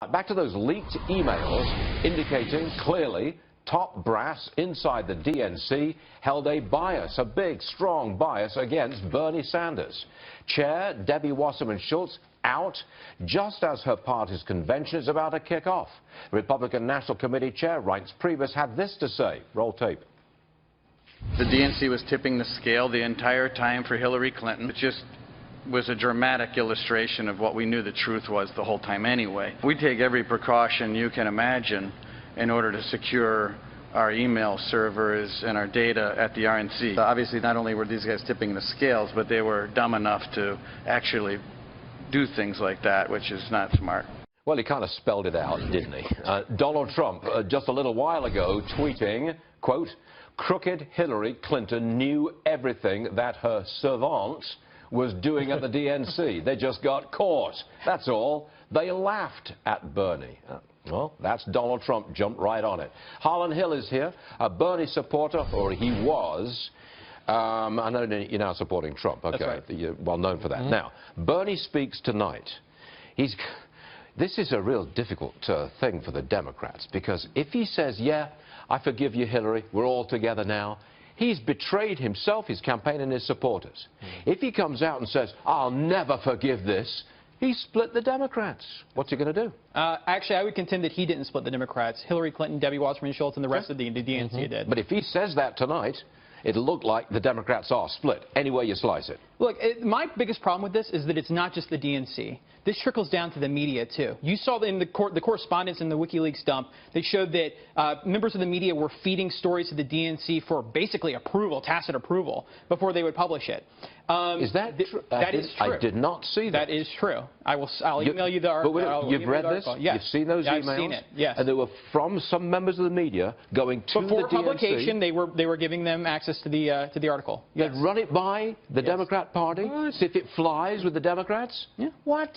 Back to those leaked emails indicating clearly top brass inside the DNC held a bias, a big, strong bias against Bernie Sanders. Chair Debbie Wasserman Schultz out just as her party's convention is about to kick off. Republican National Committee Chair Reince Priebus had this to say. Roll tape. The DNC was tipping the scale the entire time for Hillary Clinton. It just was a dramatic illustration of what we knew the truth was the whole time anyway. We take every precaution you can imagine in order to secure our email servers and our data at the RNC. Obviously, not only were these guys tipping the scales, but they were dumb enough to actually do things like that, which is not smart. Well, he kind of spelled it out, didn't he? Donald Trump, just a little while ago, tweeting, quote, "Crooked Hillary Clinton knew everything that her servant was doing at the DNC. They just got caught. That's all. They laughed at Bernie." Well, that's Donald Trump. Jumped right on it. Harlan Hill is here, a Bernie supporter, or he was. I know you're now supporting Trump. Okay, right. You're well known for that. Now, Bernie speaks tonight. This is a real difficult thing for the Democrats, because if he says, yeah, I forgive you, Hillary, we're all together now, he's betrayed himself, his campaign, and his supporters. If he comes out and says, I'll never forgive this, he's split the Democrats. What's he going to do? Actually, I would contend that he didn't split the Democrats. Hillary Clinton, Debbie Wasserman Schultz, and the rest of the DNC did. But if he says that tonight, it'll look like the Democrats are split, any way you slice it. Look, my biggest problem with this is that it's not just the DNC. This trickles down to the media, too. You saw in the correspondence in the WikiLeaks dump, they showed that members of the media were feeding stories to the DNC for basically approval, tacit approval, before they would publish it. Is that true? That is true. I did not see that. That is true. I'll email you the article. You've read this? Yes. You've seen those emails? I've seen it, yes. And they were from some members of the media going to the DNC. Before publication, they were giving them access to the article. You'd run it by the Democrat Party, see if it flies with the Democrats? Yeah. What?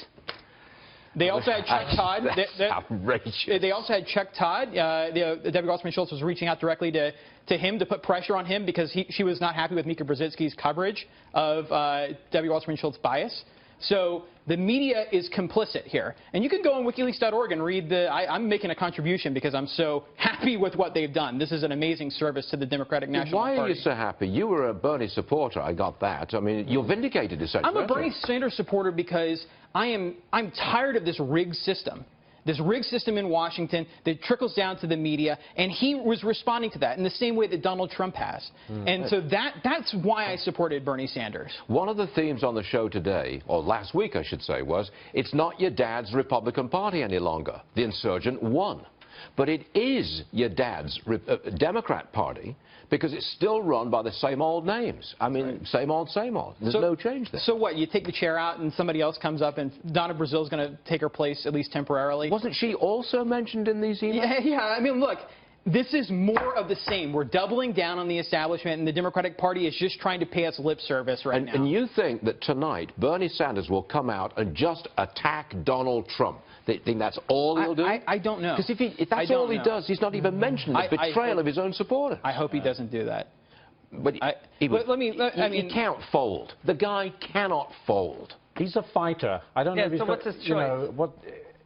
They also had Chuck Todd. That's outrageous. They also had Chuck Todd. Debbie Wasserman Schultz was reaching out directly to him to put pressure on him because she was not happy with Mika Brzezinski's coverage of Debbie Wasserman Schultz's bias. So the media is complicit here. And you can go on WikiLeaks.org and read I'm making a contribution because I'm so happy with what they've done. This is an amazing service to the Democratic National Party. Why are you so happy? You were a Bernie supporter. I got that. I mean, you're vindicated, essentially. I'm a Bernie Sanders supporter because I'm tired of this rigged system. This rigged system in Washington that trickles down to the media, and he was responding to that in the same way that Donald Trump has. And so that's why I supported Bernie Sanders. One of the themes on the show today, or last week I should say, was it's not your dad's Republican Party any longer. The insurgent won. But it is your dad's Democrat Party because it's still run by the same old names. I mean, same old, same old. There's no change there. So what, you take the chair out and somebody else comes up and Donna Brazil's going to take her place, at least temporarily? Wasn't she also mentioned in these emails? Yeah, I mean, look. This is more of the same. We're doubling down on the establishment, and the Democratic Party is just trying to pay us lip service right now. And you think that tonight Bernie Sanders will come out and just attack Donald Trump? They think that's all he'll do? I don't know. Because if that's all he does, he's not even mentioning the betrayal of his own supporters. I hope he doesn't do that. But he can't fold. The guy cannot fold. He's a fighter. I don't know if he's what's his choice?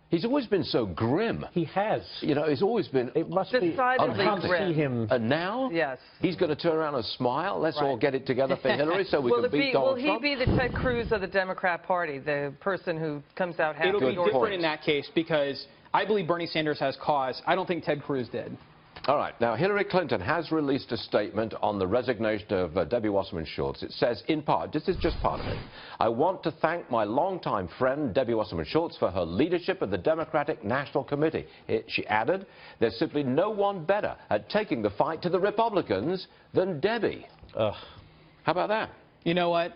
He's always been so grim. He has. You know, he's always been. It must be. Decidedly grim. See him. And now, yes, he's going to turn around and smile. Let's all get it together for Hillary, so we can beat Donald Trump. Will he be the Ted Cruz of the Democrat Party, the person who comes out happy? It'll be different in that case because I believe Bernie Sanders has cause. I don't think Ted Cruz did. All right. Now, Hillary Clinton has released a statement on the resignation of Debbie Wasserman Schultz. It says, in part, this is just part of it, I want to thank my longtime friend, Debbie Wasserman Schultz, for her leadership of the Democratic National Committee. She added, there's simply no one better at taking the fight to the Republicans than Debbie. How about that? You know what?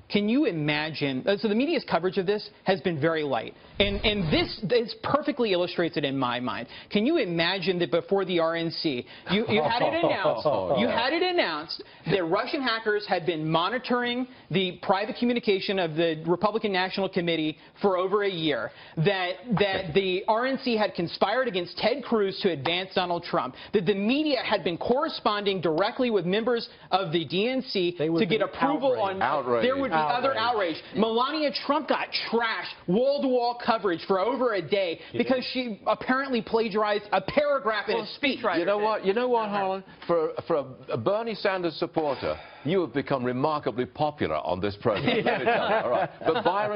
Can you imagine? So the media's coverage of this has been very light. And this perfectly illustrates it in my mind. Can you imagine that before the RNC, you had it announced that Russian hackers had been monitoring the private communication of the Republican National Committee for over a year, that the RNC had conspired against Ted Cruz to advance Donald Trump, that the media had been corresponding directly with members of the DNC to get approval on... Outrage. other outrage. Melania Trump got trashed, wall-to-wall coverage for over a day because she apparently plagiarized a paragraph in a speech. You know what? You know what, Harlan? For a Bernie Sanders supporter, you have become remarkably popular on this program. Let me tell you. All right. But Byron.